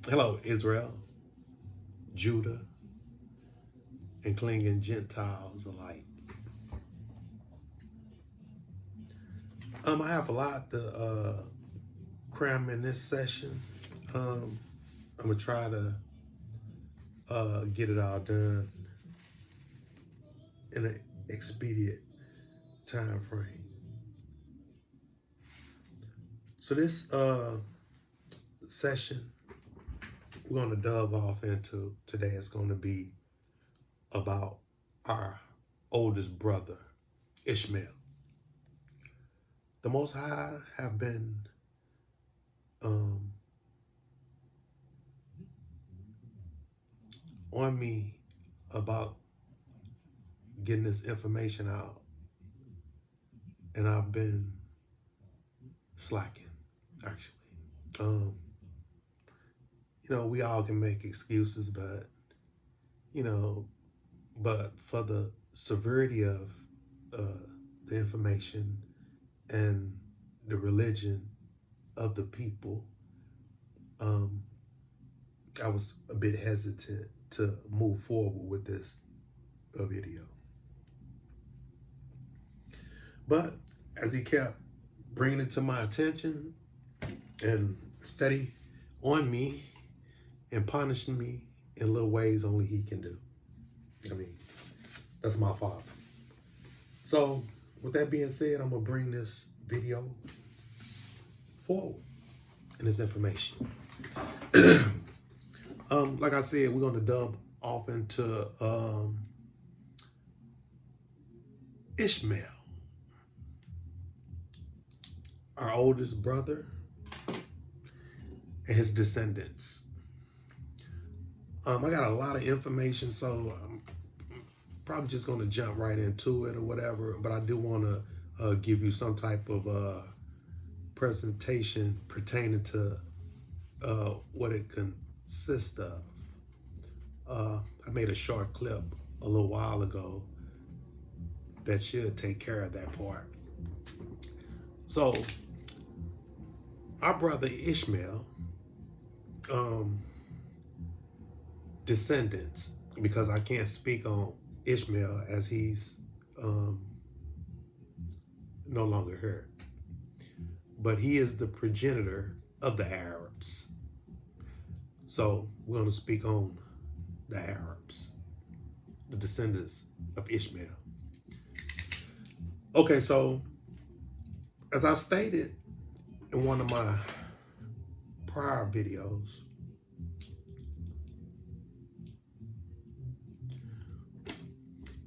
Hello, Israel, Judah, and clinging Gentiles alike. I have a lot to cram in this session. I'm gonna try to get it all done in an expedient time frame. So this session we're gonna delve off into today is going to be about our oldest brother, Ishmael. The Most High have been on me about getting this information out, and I've been slacking, actually. We all can make excuses, but for the severity of the information and the religion of the people, I was a bit hesitant to move forward with this video. But as he kept bringing it to my attention and steady on me and punishing me in little ways only he can do. That's my father. So with that being said, I'm gonna bring this video forward and this information. Like I said, we're gonna dub off into Ishmael, our oldest brother, and his descendants. I got a lot of information, so I'm probably just going to jump right into it or whatever, but I do want to give you some type of presentation pertaining to what it consists of. I made a short clip a little while ago that should take care of that part. So, our brother Ishmael, descendants, because I can't speak on Ishmael as he's no longer here, but he is the progenitor of the Arabs. So we're going to speak on the Arabs, the descendants of Ishmael. Okay, so as I stated in one of my prior videos,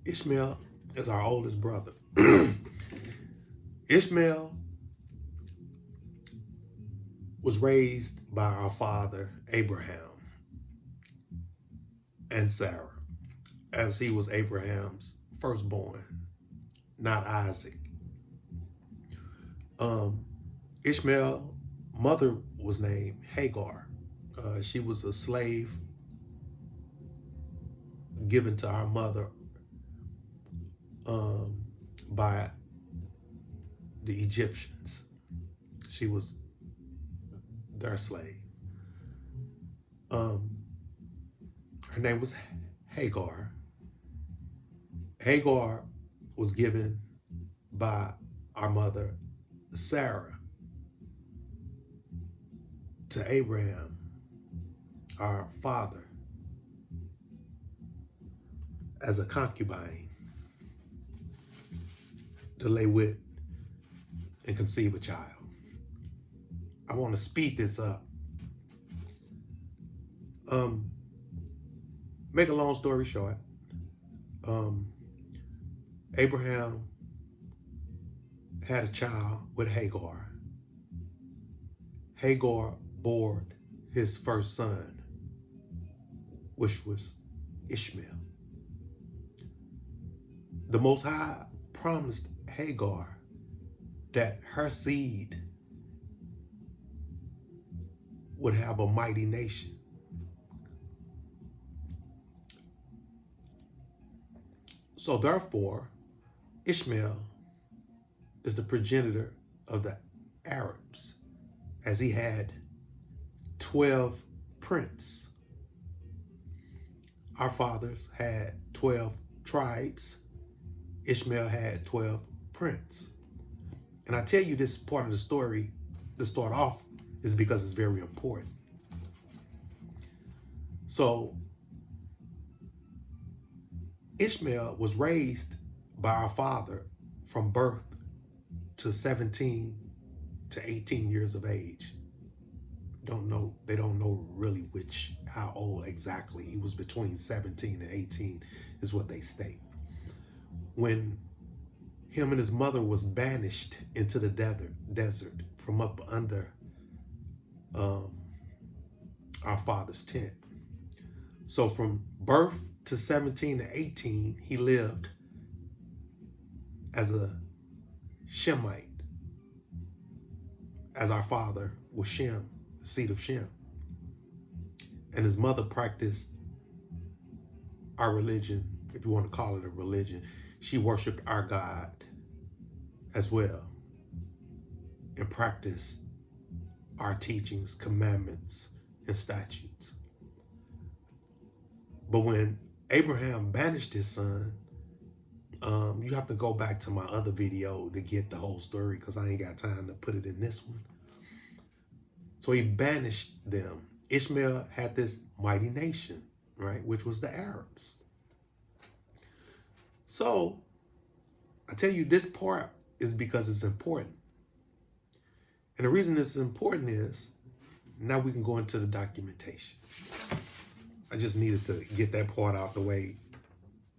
Ishmael is our oldest brother. Ishmael was raised by our father, Abraham, and Sarah, as he was Abraham's firstborn, not Isaac. Ishmael's mother was named Hagar. She was a slave given to our mother by the Egyptians. She was their slave. Her name was Hagar. Hagar was given by our mother Sarah to Abraham, our father, as a concubine to lay with and conceive a child. I want to speed this up. Make a long story short, Abraham had a child with Hagar. Hagar bore his first son, which was Ishmael. The Most High promised Hagar that her seed would have a mighty nation. So therefore, Ishmael is the progenitor of the Arabs, as he had 12 prince. Our fathers had 12 tribes. Ishmael had 12 princes. And I tell you this part of the story to start off is because it's very important. So Ishmael was raised by our father from birth to 17 to 18 years of age. They don't know really how old exactly. He was between 17 and 18 is what they state. When him and his mother was banished into the desert from up under our father's tent. So from birth to 17 to 18, he lived as a Shemite, as our father was Shem, the seed of Shem. And his mother practiced our religion, if you want to call it a religion. She worshiped our God as well and practiced our teachings, commandments, and statutes. But when Abraham banished his son, you have to go back to my other video to get the whole story because I ain't got time to put it in this one. So he banished them. Ishmael had this mighty nation, right, which was the Arabs. So I tell you this part is because it's important. And the reason it's important is now we can go into the documentation. I just needed to get that part out the way,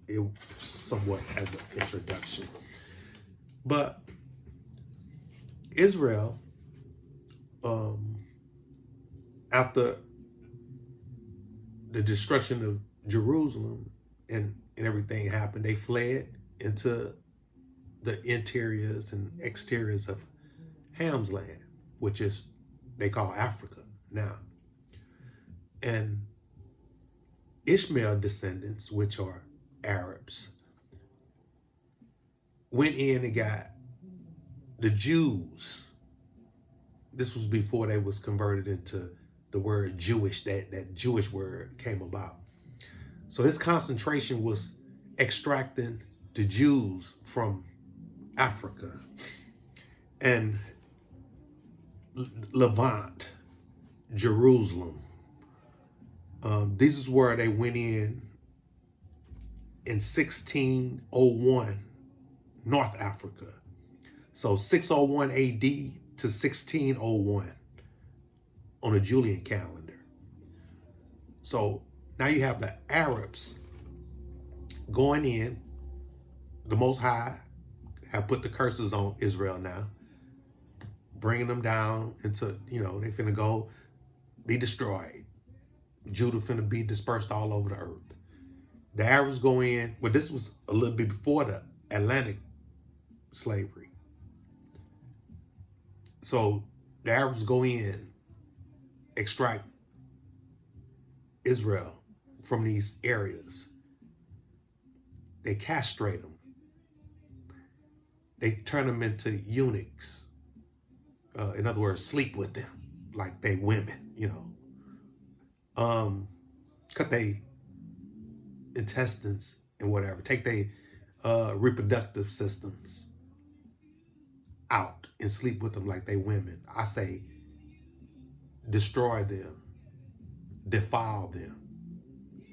it somewhat as an introduction. But Israel, after the destruction of Jerusalem and everything happened, they fled into the interiors and exteriors of Ham's land, which is they call Africa now. And Ishmael descendants, which are Arabs, went in and got the Jews. This was before they was converted into the word Jewish, that Jewish word came about. So his concentration was extracting the Jews from Africa and Levant, Jerusalem. This is where they went in 1601, North Africa. So 601 AD to 1601 on a Julian calendar. So now you have the Arabs going in. The Most High have put the curses on Israel now, bringing them down into, they finna go be destroyed. Judah finna be dispersed all over the earth. The Arabs go in, well, this was a little bit before the Atlantic slavery. So the Arabs go in, extract Israel from these areas. They castrate them. They turn them into eunuchs. In other words, sleep with them like they women, cut their intestines and whatever. Take their reproductive systems out and sleep with them like they women. I say destroy them, defile them.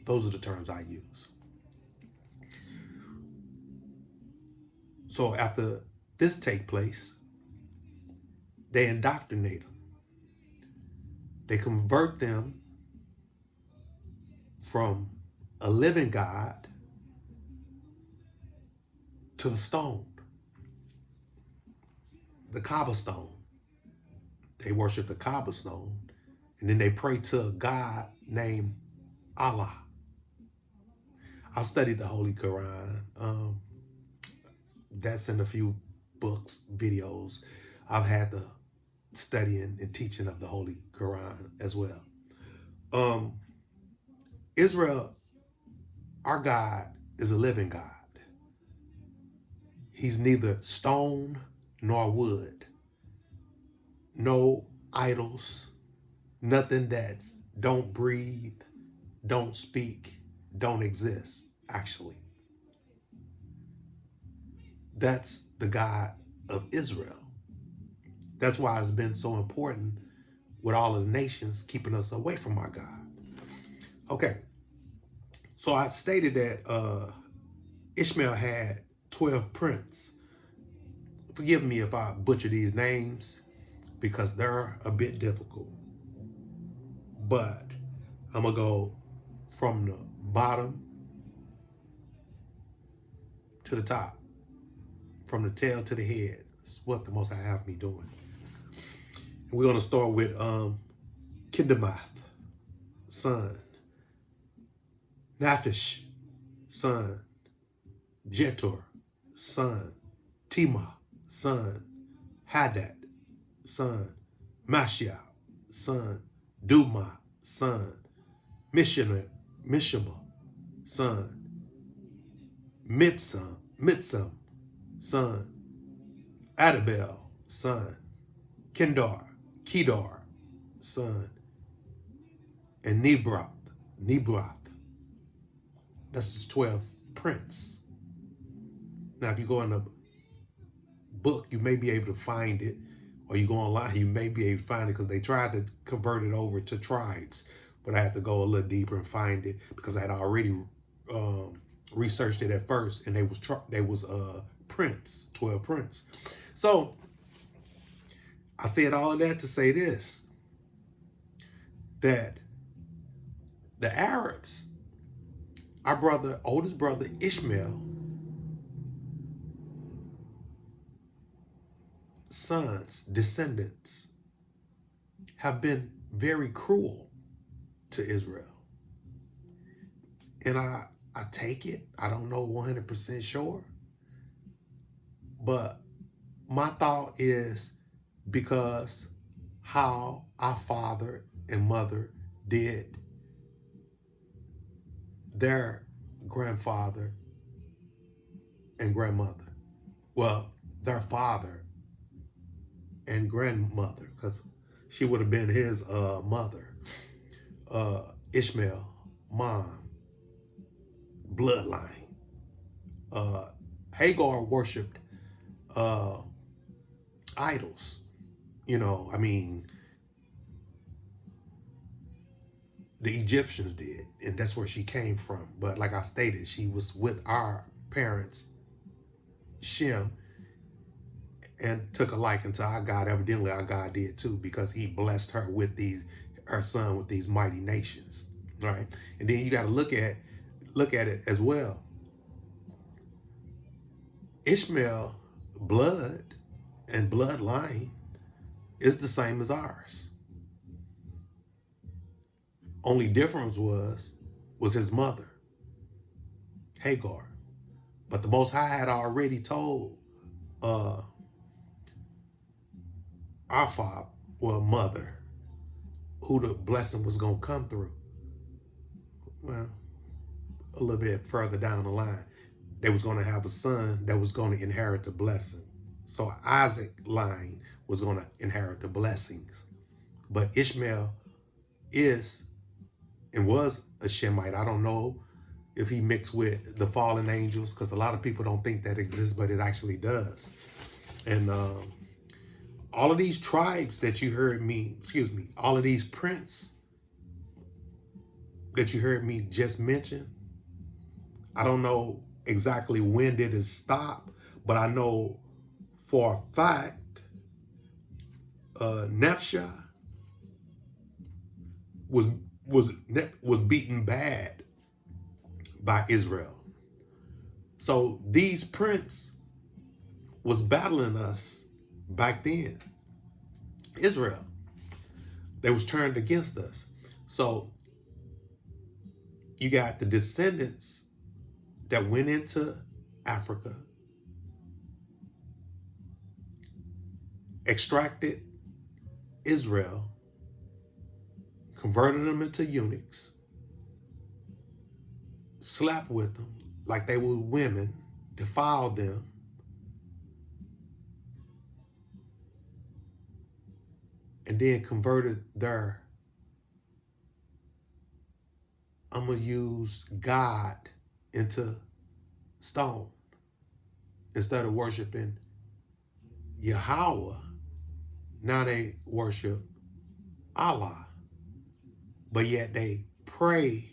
Those are the terms I use. So after this take place, they indoctrinate them. They convert them from a living God to a stone, the Kaaba stone. They worship the Kaaba stone, and then they pray to a God named Allah. I've studied the Holy Quran. That's in a few books, videos. I've had the studying and teaching of the Holy Quran as well. Israel, our God, is a living God. He's neither stone nor wood. No idols, Nothing that's don't breathe, don't speak, don't exist, actually. That's the God of Israel. That's why it's been so important with all of the nations keeping us away from our God. Okay, so I stated that Ishmael had 12 princes. Forgive me if I butcher these names because they're a bit difficult. But I'm going to go from the bottom to the top, from the tail to the head. It's what the Most High have me doing. And we're going to start with Kendamath, son. Naphish, son. Jetur, son. Tema, son. Hadad, son. Mashia, son. Duma, son. Mishama, son. Mitsam, son. Adabel, son. Kedar, son. And Nebrath. That's his 12 prince. Now, if you go in the book, you may be able to find it, or you go online, you may be able to find it because they tried to convert it over to tribes, but I had to go a little deeper and find it because I had already researched it at first, and they was prince, 12 prince. So I said all of that to say this, that the Arabs, our oldest brother Ishmael, sons, descendants, have been very cruel to Israel. And I take it, I don't know 100% sure, but my thought is because how our father and mother did their grandfather and grandmother. Well, their father and grandmother, because she would have been his mother, Ishmael, mom, bloodline. Hagar worshipped idols. I mean, the Egyptians did, and that's where she came from. But like I stated, she was with our parents, Shem, and took a liking to our God. Evidently, our God did too, because he blessed her with her son with these mighty nations, right? And then you got to look at it as well. Ishmael blood and bloodline is the same as ours. Only difference was his mother, Hagar. But the Most High had already told our father, mother, who the blessing was going to come through. Well, a little bit further down the line, they was going to have a son that was going to inherit the blessing. So Isaac line was going to inherit the blessings. But Ishmael is and was a Shemite. I don't know if he mixed with the fallen angels, because a lot of people don't think that exists, but it actually does. And all of these tribes that you heard me, all of these princes that you heard me just mention, I don't know exactly when did it stop, but I know for a fact Nephshah was beaten bad by Israel. So these princes was battling us back then. Israel. They was turned against us. So you got the descendants that went into Africa, extracted Israel, converted them into eunuchs, slept with them like they were women, defiled them, and then converted their I'm going to use God into stone instead of worshiping Yahweh. Now they worship Allah, but yet they pray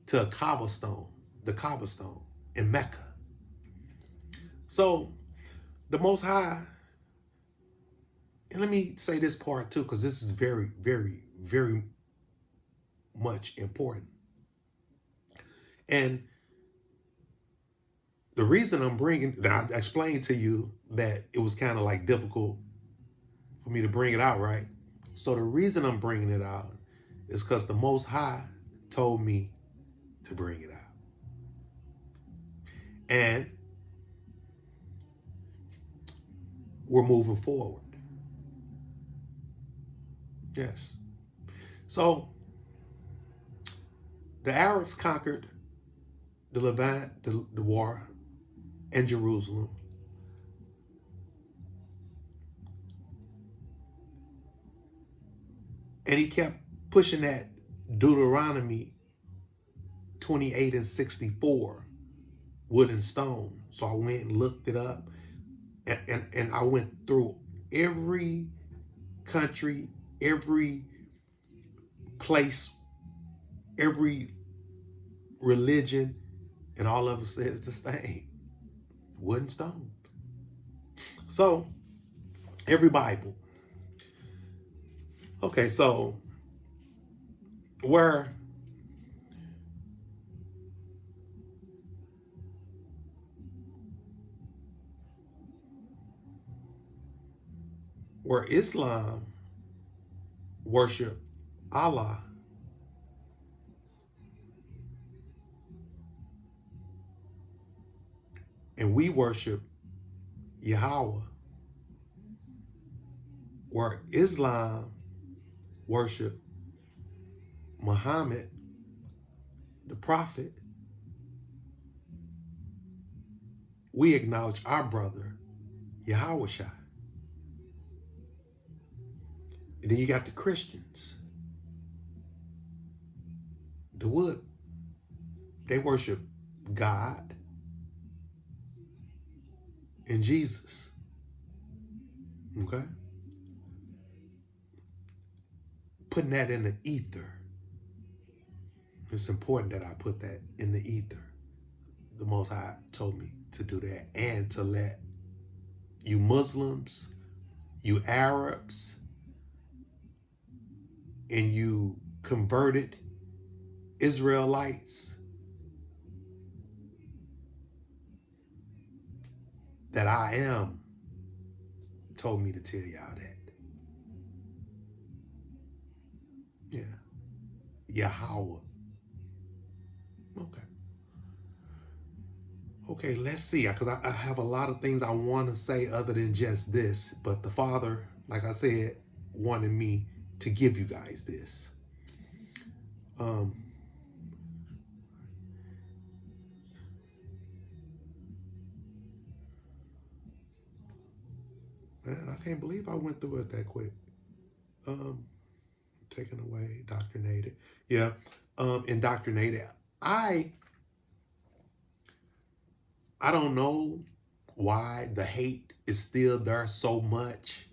to a cobblestone, the cobblestone in Mecca. So the Most High, and let me say this part too, because this is very, very, very much important. And the reason I'm bringing, I explained to you that it was kind of like difficult for me to bring it out, right? So the reason I'm bringing it out is because the Most High told me to bring it out. And we're moving forward. Yes. So the Arabs conquered the Levant, the war, and Jerusalem. And he kept pushing that Deuteronomy 28 and 64, wood and stone. So I went and looked it up, and I went through every country, every place, every religion, and all of it says the same, wood and stone. So every Bible. Okay, so where Islam worship Allah, and we worship Yahweh, where Islam worship Muhammad, the prophet, we acknowledge our brother, Yahweh Shai. And then you got the Christians, the wood. They worship God and Jesus. Okay? Putting that in the ether. It's important that I put that in the ether. The Most High told me to do that, and to let you Muslims, you Arabs, and you converted Israelites that I am told me to tell y'all that. Yeah. Yahweh. Okay. Okay, let's see. Because I have a lot of things I want to say other than just this. But the Father, like I said, wanted me to give you guys this. Man, I can't believe I went through it that quick. Taken away, indoctrinated. Yeah, indoctrinated. I don't know why the hate is still there so much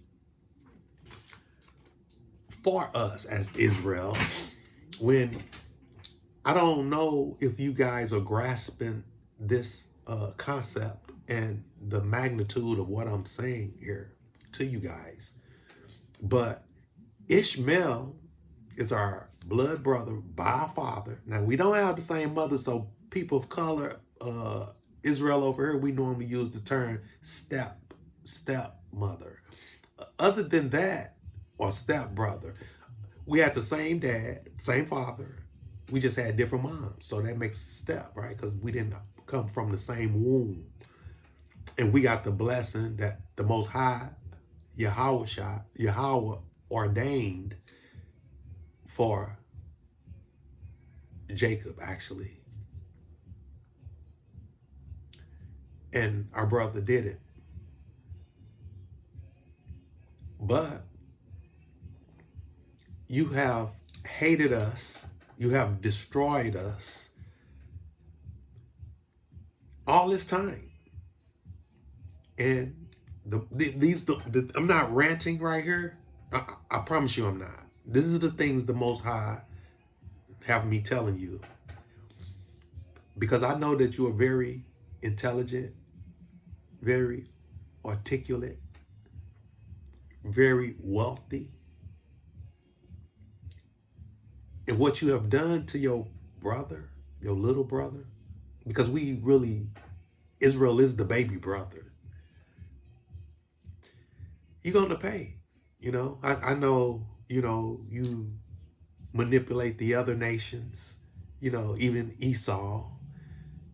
for us as Israel, when I don't know if you guys are grasping this concept and the magnitude of what I'm saying here to you guys. But Ishmael is our blood brother by our father. Now, we don't have the same mother, so people of color, Israel over here, we normally use the term stepmother. Other than that, or stepbrother, we had the same dad, same father. We just had different moms. So that makes step, right? Because we didn't come from the same womb. And we got the blessing that the Most High, Yahweh ordained for Jacob, actually. And our brother did it. But you have hated us You have destroyed us all this time. And I'm not ranting right here. I promise you I'm not. This is the things the Most High have me telling you. Because I know that you are very intelligent, very articulate, very wealthy. And what you have done to your brother, your little brother, because Israel is the baby brother. You're going to pay. I know, you manipulate the other nations, even Esau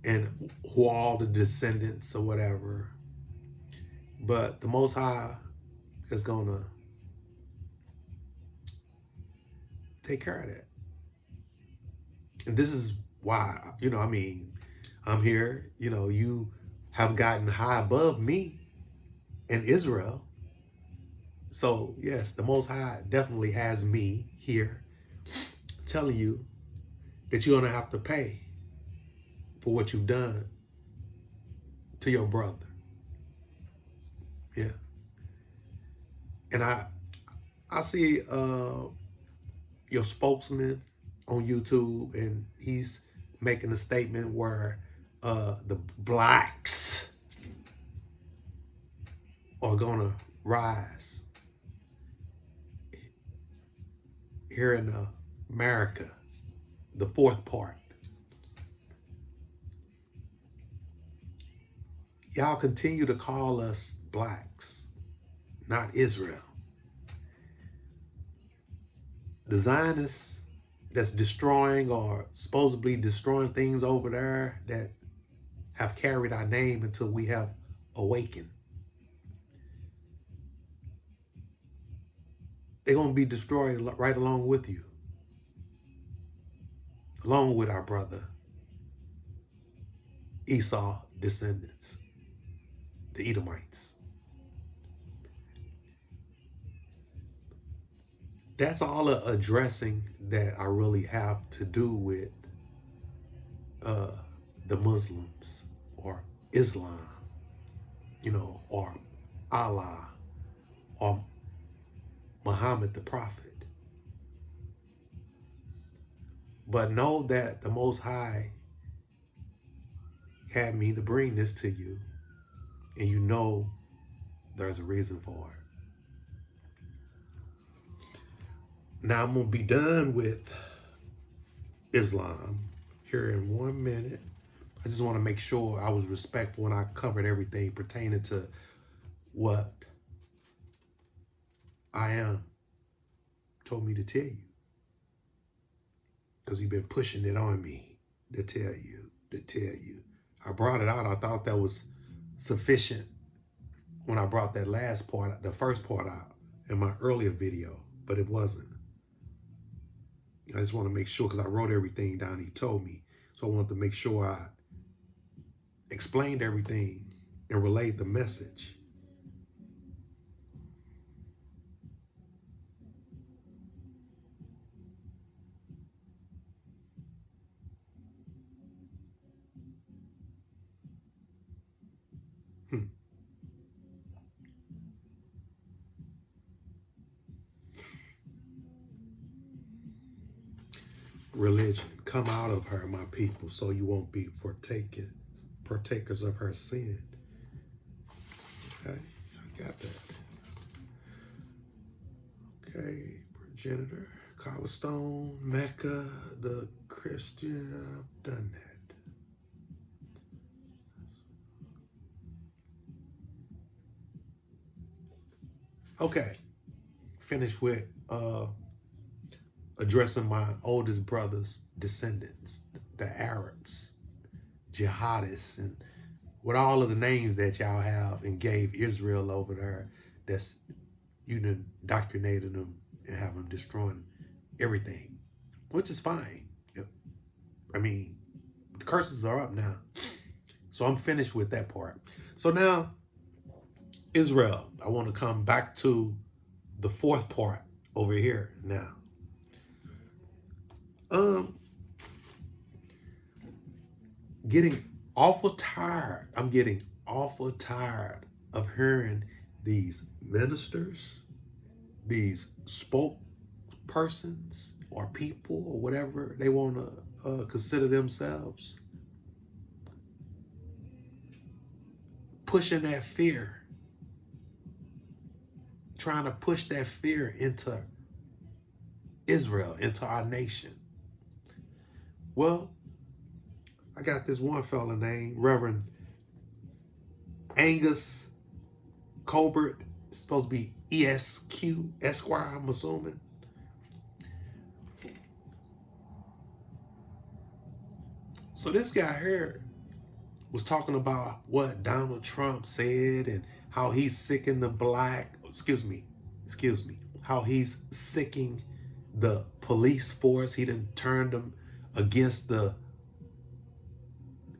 and who are all the descendants or whatever. But the Most High is going to take care of that. And this is why, I'm here. You have gotten high above me in Israel. So, yes, the Most High definitely has me here telling you that you're going to have to pay for what you've done to your brother. Yeah. And I see your spokesman on YouTube, and he's making a statement where the blacks are going to rise here in America, the fourth part. Y'all continue to call us blacks, not Israel. The Zionists that's destroying or supposedly destroying things over there that have carried our name until we have awakened. They're going to be destroyed right along with you, along with our brother Esau descendants, the Edomites. That's all a addressing that I really have to do with the Muslims or Islam, or Allah or Muhammad the Prophet. But know that the Most High had me to bring this to you, and there's a reason for it. Now I'm going to be done with Islam here in 1 minute. I just want to make sure I was respectful when I covered everything pertaining to what I am told me to tell you. Because you've been pushing it on me to tell you. I brought it out. I thought that was sufficient when I brought that last part, the first part out in my earlier video, but it wasn't. I just want to make sure, because I wrote everything down he told me. So I wanted to make sure I explained everything and relayed the message. Religion, come out of her, my people, so you won't be partakers of her sin. Okay, I got that. Okay, progenitor, cobblestone, Mecca, the Christian, I've done that. Okay, finish with addressing my oldest brother's descendants, the Arabs, jihadists, and with all of the names that y'all have and gave Israel over there, that's indoctrinated them and have them destroying everything, which is fine. I mean, the curses are up now. So I'm finished with that part. So now, Israel, I want to come back to the fourth part over here now. Um, getting awful tired. I'm getting awful tired of hearing these ministers, these spokespersons or people or whatever they want to consider themselves, pushing that fear, trying to push that fear into Israel, into our nation. Well, I got this one fella named Reverend Angus Colbert. It's supposed to be ESQ, Esquire, I'm assuming. So this guy here was talking about what Donald Trump said and how he's sicking the how he's sicking the police force. He done turned them against the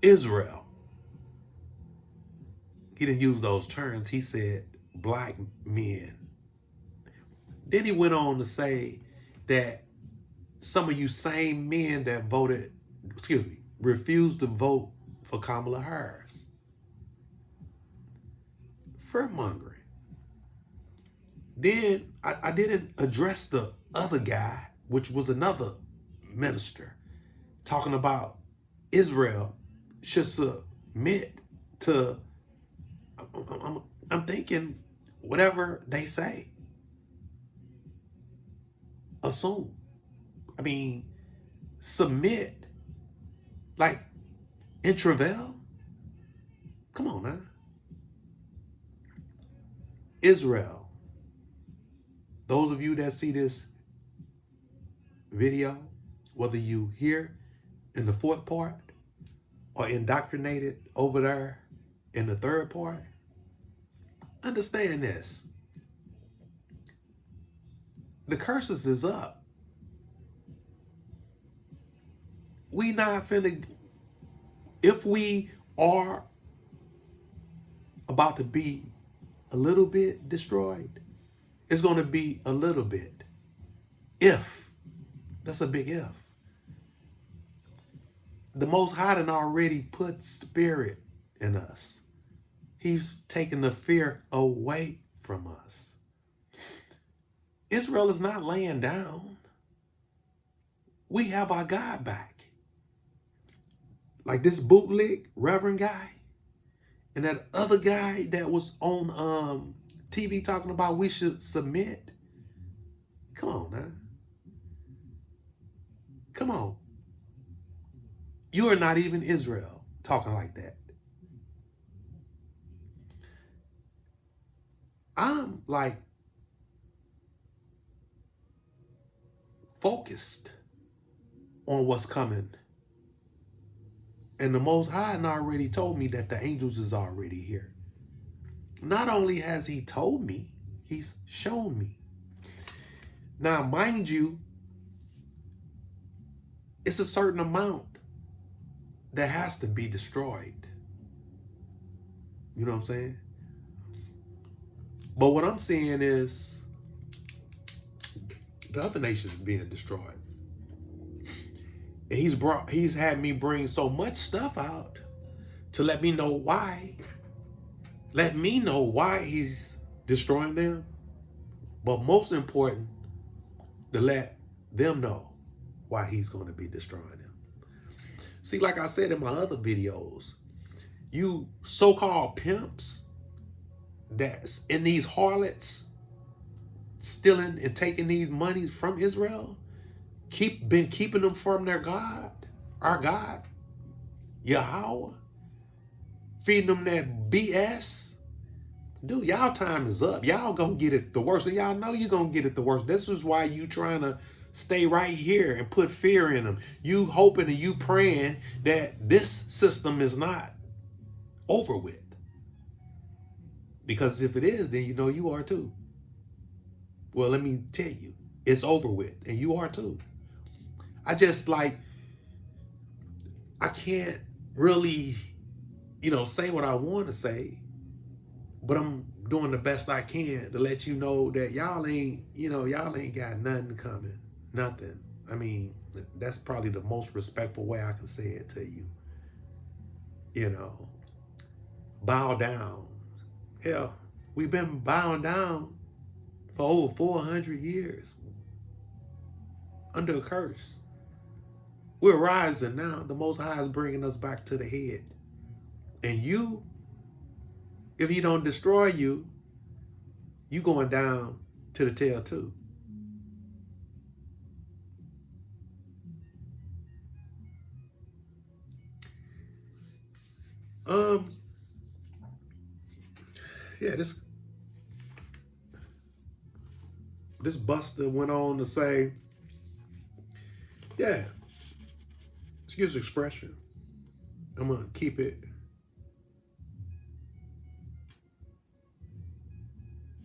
Israel. He didn't use those terms. He said black men. Then he went on to say that some of you same men that refused to vote for Kamala Harris. Fear-mongering. Then I didn't address the other guy, which was another minister, talking about Israel should submit to, I'm thinking, whatever they say. Assume. I mean, submit. Like, in travail? Come on now. Israel. Those of you that see this video, whether you here in the fourth part or indoctrinated over there in the third part, understand this. The curses is up. We not finna, if we are about to be a little bit destroyed, it's going to be a little bit. If. That's a big if. The Most High done already put spirit in us. He's taken the fear away from us. Israel is not laying down. We have our God back. Like this bootleg Reverend guy and that other guy that was on TV talking about we should submit. Come on now. Come on. You are not even Israel talking like that. I'm like focused on what's coming. And the Most High already told me that the angels is already here. Not only has he told me, he's shown me. Now, mind you, it's a certain amount that has to be destroyed. You know what I'm saying? But what I'm saying is the other nations being destroyed. And he's had me bring so much stuff out to let me know why. Let me know why he's destroying them. But most important, to let them know why he's going to be destroying them. See, like I said in my other videos, you so-called pimps that's in these harlots stealing and taking these monies from Israel, been keeping them from their God, our God, Yahweh, feeding them that BS. Dude, y'all time is up. Y'all gonna get it the worst. And y'all know you're gonna get it the worst. This is why you trying to stay right here and put fear in them. You hoping and you praying that this system is not over with. Because if it is, then you know you are too. Well, let me tell you, it's over with, and you are too. I can't really, say what I want to say, but I'm doing the best I can to let you know that y'all ain't got nothing coming. Nothing. I mean, that's probably the most respectful way I can say it to you. You know, bow down. Hell, we've been bowing down for over 400 years under a curse. We're rising now. The Most High is bringing us back to the head. And you, if he don't destroy you, you going down to the tail too. Yeah, this Buster went on to say, yeah, excuse the expression. I'm gonna keep it.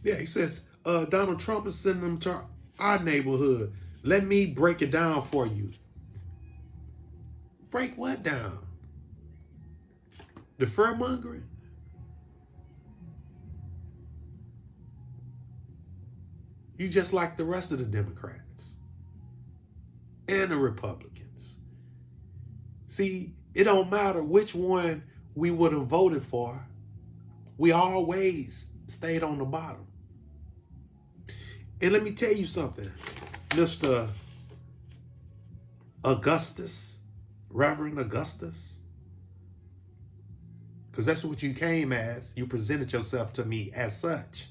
Yeah, he says, Donald Trump is sending them to our neighborhood. Let me break it down for you. Break what down? The fur mongering? You just like the rest of the Democrats and the Republicans. See, it don't matter which one we would have voted for. We always stayed on the bottom. And let me tell you something, Mr. Augustus, Reverend Augustus, because that's what you came as. You presented yourself to me as such.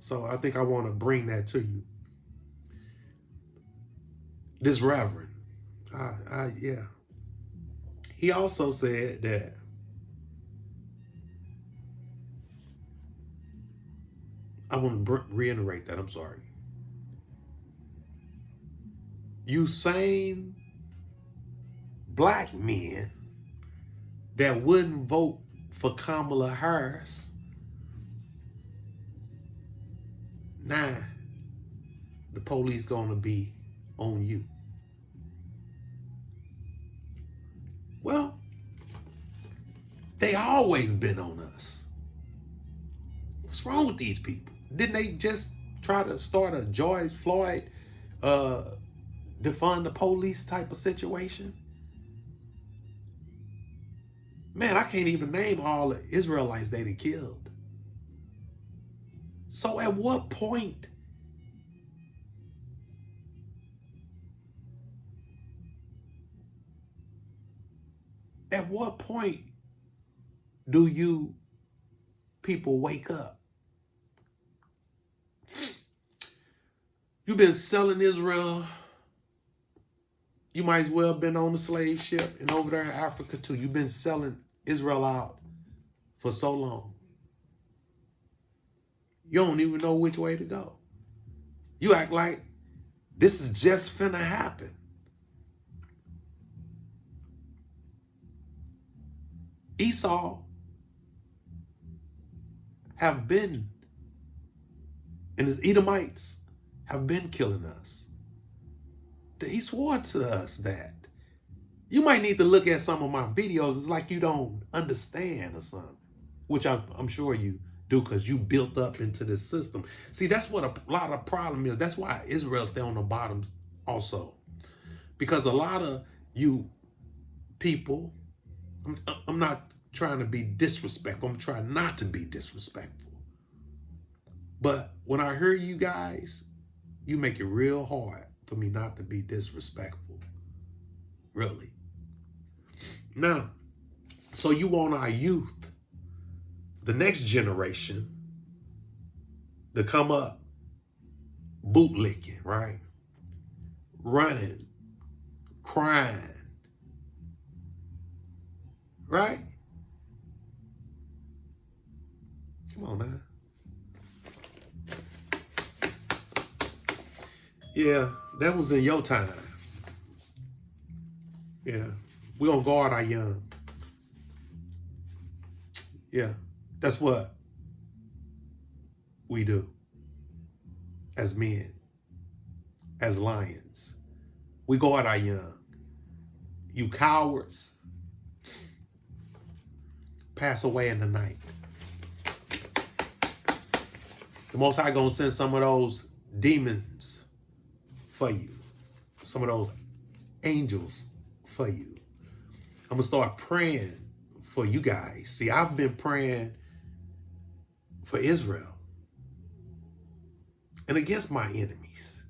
So I think I want to bring that to you. This Reverend, yeah. He also said that I want to reiterate that. I'm sorry. You same black men that wouldn't vote for Kamala Harris, now the police gonna be on you. Well, they always been on us. What's wrong with these people? Didn't they just try to start a George Floyd defund the police type of situation? Man, I can't even name all the Israelites they had killed. So at what point do you people wake up? You've been selling Israel. You might as well have been on the slave ship and over there in Africa too. You've been selling Israel out for so long. You don't even know which way to go. You act like this is just finna happen. Esau have been, and his Edomites have been killing us. He swore to us that. You might need to look at some of my videos. It's like you don't understand or something, which I'm sure you do because you built up into this system. See, that's what a lot of problem is. That's why Israel stay on the bottom also. Because a lot of you people, I'm not trying to be disrespectful. I'm trying not to be disrespectful. But when I hear you guys, you make it real hard for me not to be disrespectful. Really. Now, so you want our youth, the next generation, to come up bootlicking, right? Running, crying, right? Come on now. Yeah, that was in your time. Yeah, we're gonna guard our young. Yeah, that's what we do as men, as lions. We guard our young. You cowards, pass away in the night. The Most High gonna send some of those demons for you. some of those angels for you. I'm going to start praying for you guys. See, I've been praying for Israel and against my enemies.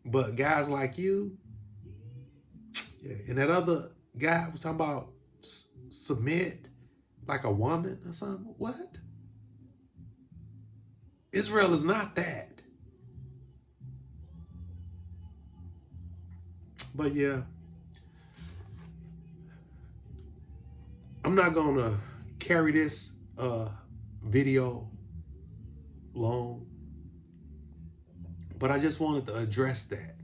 But guys like you, yeah, and that other guy was talking about submit like a woman or something. What? Israel is not that. But yeah, I'm not gonna carry this video long, but I just wanted to address that.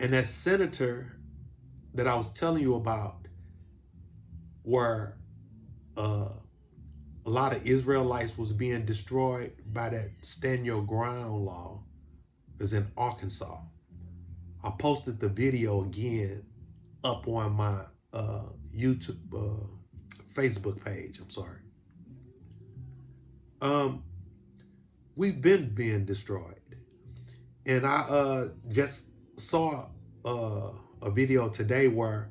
And that senator that I was telling you about, where a lot of Israelites was being destroyed by that stand your ground law, is in Arkansas. I posted the video again up on my YouTube, Facebook page. I'm sorry. We've been being destroyed, and I just saw a video today where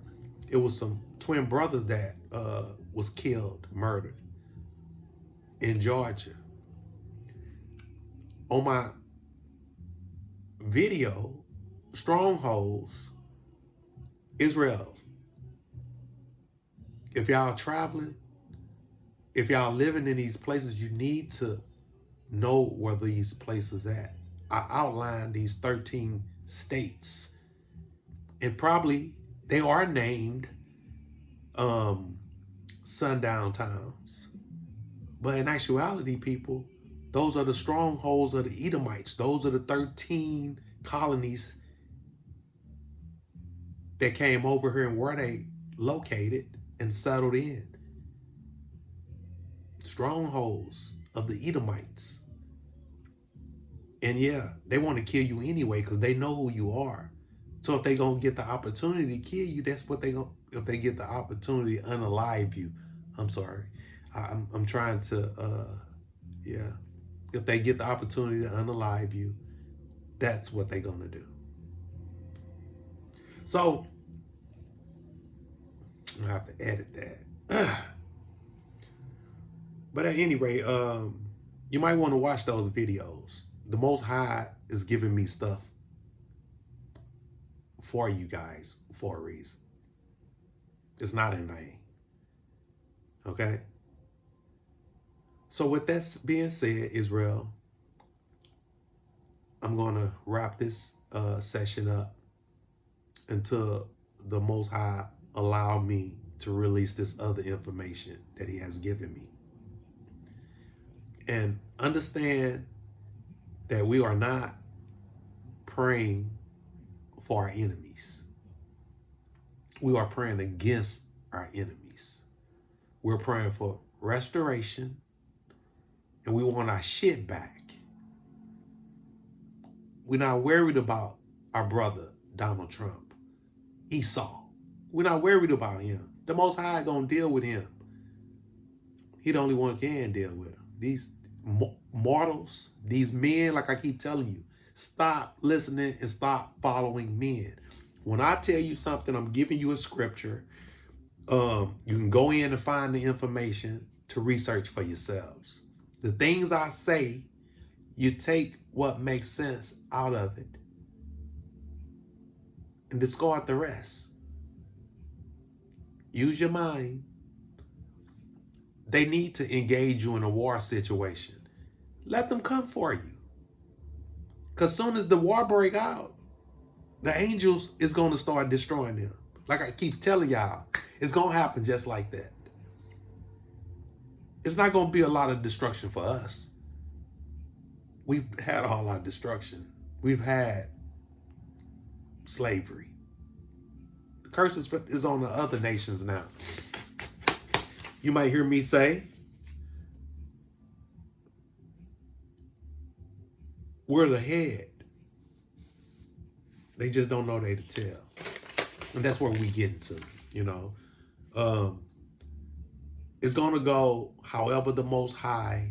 it was some twin brothers that was killed, murdered in Georgia. On my video, strongholds, Israel. If y'all traveling, if y'all living in these places, you need to know where these places at. I outlined these 13 states, and probably they are named sundown towns. But in actuality, people, those are the strongholds of the Edomites. Those are the 13 colonies that came over here and where they located and settled in. Strongholds of the Edomites. And yeah, they want to kill you anyway because they know who you are. So if they gonna get the opportunity to kill you, that's what they gonna. If they get the opportunity to unalive you, I'm sorry, I'm trying to, yeah. If they get the opportunity to unalive you, that's what they're gonna do. So I have to edit that. But at any rate, you might want to watch those videos. The Most High is giving me stuff for you guys for a reason. It's not in vain. Okay? So with that being said, Israel, I'm going to wrap this session up until the Most High allow me to release this other information that he has given me. And understand that we are not praying for our enemies. We are praying against our enemies. We're praying for restoration, and we want our shit back. We're not worried about our brother, Donald Trump, Esau. We're not worried about him. The Most High gonna deal with him. He the only one can deal with him. These mortals, these men, like I keep telling you, stop listening and stop following men. When I tell you something, I'm giving you a scripture. You can go in and find the information to research for yourselves. The things I say, you take what makes sense out of it and discard the rest. Use your mind. They need to engage you in a war situation. Let them come for you. Because soon as the war break out, the angels is going to start destroying them. Like I keep telling y'all, it's going to happen just like that. It's not going to be a lot of destruction for us. We've had all our destruction. We've had slavery. The curse is on the other nations now. You might hear me say, we're the head. They just don't know they to tell. And that's where we get into, you know. It's going to go however the Most High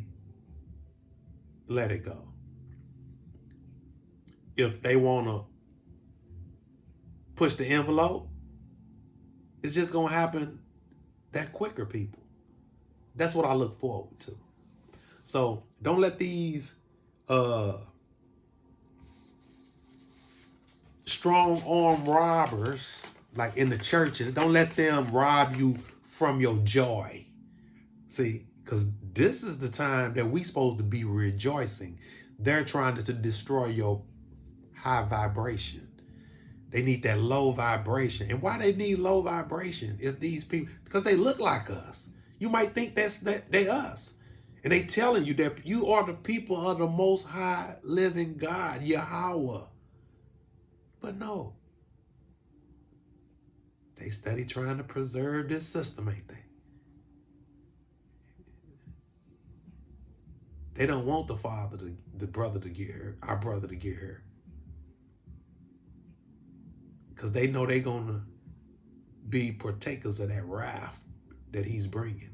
let it go. if they want to push the envelope, it's just going to happen that quicker, people. That's what I look forward to. So don't let these strong arm robbers, like in the churches, don't let them rob you from your joy. See, because this is the time that we supposed to be rejoicing. They're trying to destroy your high vibration. They need that low vibration. And why they need low vibration? If these people, because they look like us. You might think they us. And they telling you that you are the people of the most high living God, Yahweh. But no. They steady trying to preserve this system, ain't they? They don't want the father, the brother to get here, our brother to get here. Because they know they're going to be partakers of that wrath that he's bringing.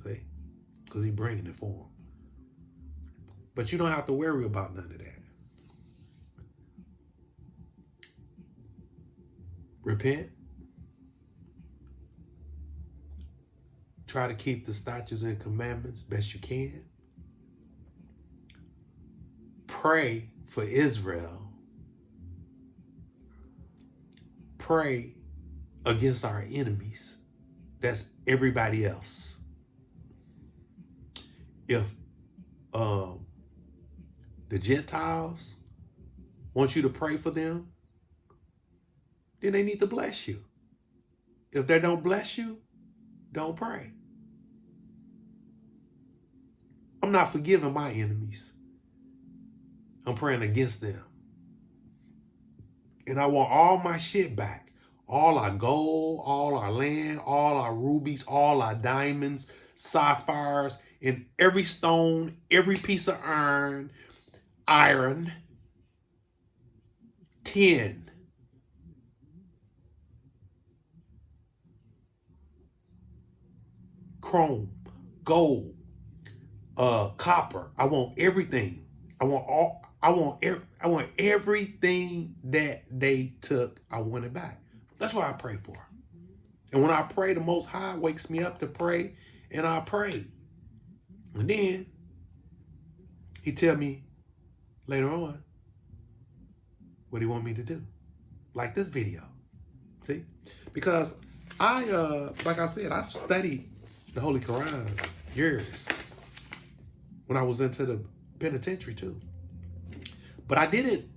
See? Because he's bringing it for them. But you don't have to worry about none of that. Repent. Try to keep the statutes and commandments best you can. Pray for Israel. Pray against our enemies. That's everybody else. If the Gentiles want you to pray for them, then they need to bless you. If they don't bless you, don't pray. I'm not forgiving my enemies. I'm praying against them. And I want all my shit back. All our gold, all our land, all our rubies, all our diamonds, sapphires, and every stone, every piece of iron, tin, chrome, gold, copper. I want everything. I want everything that they took. I want it back. That's what I pray for. And when I pray, the Most High wakes me up to pray, and I pray. And then he tell me later on what he want me to do. Like this video. See? Because like I said, I studied the Holy Quran years when I was into the penitentiary too. But I didn't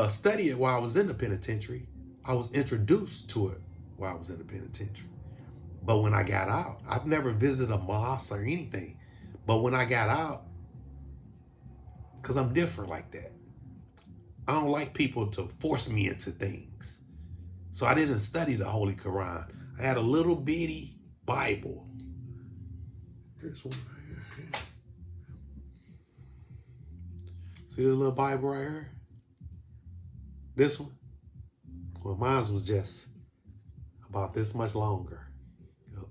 study it while I was in the penitentiary. I was introduced to it while I was in the penitentiary. But when I got out, I've never visited a mosque or anything. But when I got out, because I'm different like that, I don't like people to force me into things. So I didn't study the Holy Quran. I had a little bitty Bible. Here's one right here. See this little Bible right here? This one? Well, mine was just about this much longer.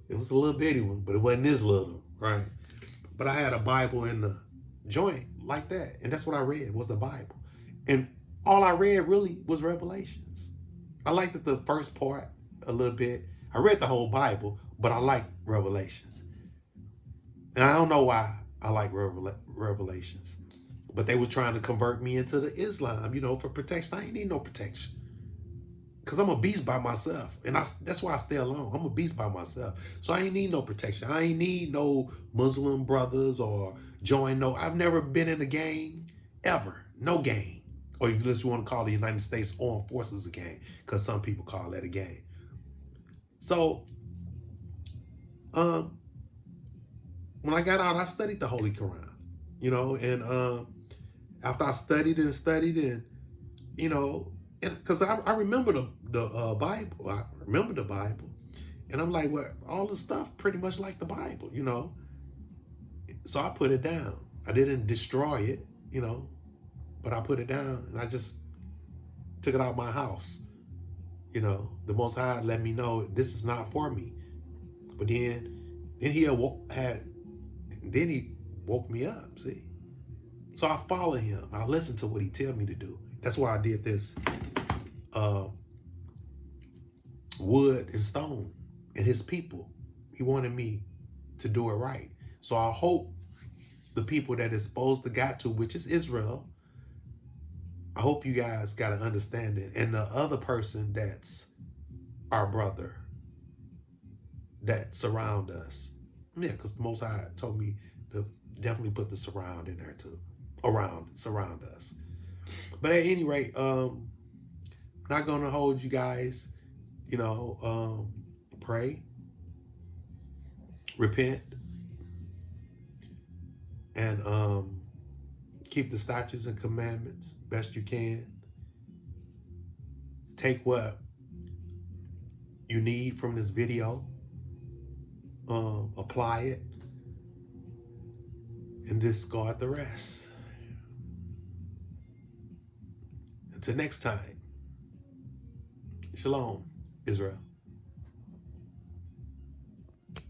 It was a little bitty one, but it wasn't this little, right? But I had a Bible in the joint like that. And that's what I read, was the Bible. And all I read really was Revelations. I liked the first part a little bit. I read the whole Bible, but I like Revelations. And I don't know why I like Revelations. But they were trying to convert me into the Islam, for protection. I ain't need no protection. Because I'm a beast by myself. And that's why I stay alone. I'm a beast by myself. So I ain't need no protection. I ain't need no Muslim brothers or I've never been in a gang, ever. No gang. Or unless you want to call the United States Armed Forces a gang. Because some people call that a gang. So, when I got out, I studied the Holy Quran. And after I studied and, because I remember the Bible. I remember the Bible. And I'm like, well, all the stuff pretty much like the Bible, So I put it down. I didn't destroy it, but I put it down and I just took it out of my house. The Most High let me know this is not for me. But then he woke me up, see? So I follow him. I listen to what he tell me to do. That's why I did this wood and stone and his people. He wanted me to do it right. So I hope the people that is supposed to got to, which is Israel, I hope you guys got an understanding. And the other person that's our brother that surround us. Yeah, because the Most High told me to definitely put the surround in there too. Surround us. But at any rate, not gonna hold you guys, pray, repent, and keep the statutes and commandments best you can. Take what you need from this video, apply it, and discard the rest. Until next time, Shalom, Israel.